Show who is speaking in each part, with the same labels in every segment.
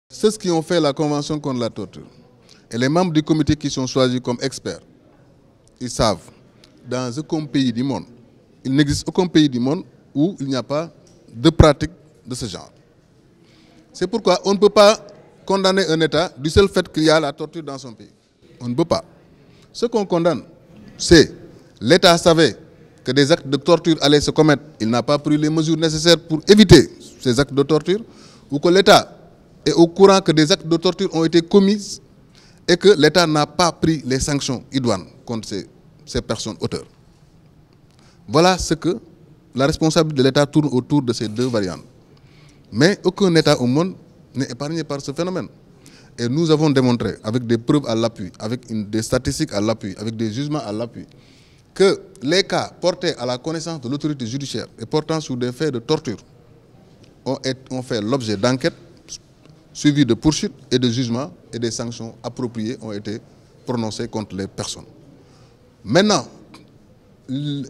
Speaker 1: Ceux qui ont fait la convention contre la torture et les membres du comité qui sont choisis comme experts, ils savent, dans aucun pays du monde, il n'existe aucun pays du monde où il n'y a pas de pratique de ce genre. C'est pourquoi on ne peut pas condamner un État du seul fait qu'il y a la torture dans son pays. On ne peut pas. Ce qu'on condamne, c'est l'État savait que des actes de torture allaient se commettre. Il n'a pas pris les mesures nécessaires pour éviter ces actes de torture, ou que l'État est au courant que des actes de torture ont été commis et que l'État n'a pas pris les sanctions idoines contre ces personnes auteurs. Voilà ce que la responsabilité de l'État tourne autour de ces deux variantes. Mais aucun État au monde n'est épargné par ce phénomène. Et nous avons démontré, avec des preuves à l'appui, avec des statistiques à l'appui, avec des jugements à l'appui, que les cas portés à la connaissance de l'autorité judiciaire et portant sur des faits de torture ont fait l'objet d'enquêtes suivies de poursuites et de jugements, et des sanctions appropriées ont été prononcées contre les personnes. Maintenant, il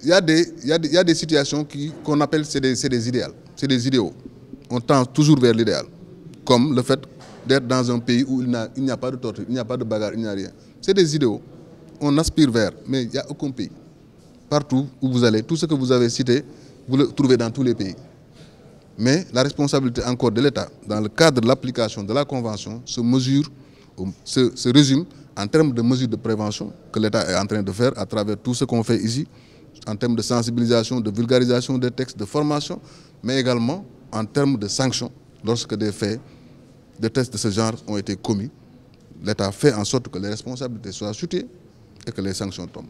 Speaker 1: y a des situations qu'on appelle des idéaux. C'est des idéaux. On tend toujours vers l'idéal, comme le fait d'être dans un pays où il n'y a pas de torture, il n'y a pas de bagarre, il n'y a rien. C'est des idéaux. On aspire vers, mais il n'y a aucun pays. Partout où vous allez, tout ce que vous avez cité, vous le trouvez dans tous les pays. Mais la responsabilité encore de l'État, dans le cadre de l'application de la Convention, se résume en termes de mesures de prévention que l'État est en train de faire à travers tout ce qu'on fait ici, en termes de sensibilisation, de vulgarisation des textes, de formation, mais également en termes de sanctions lorsque des faits de tests de ce genre ont été commis. L'État fait en sorte que les responsabilités soient situées et que les sanctions tombent.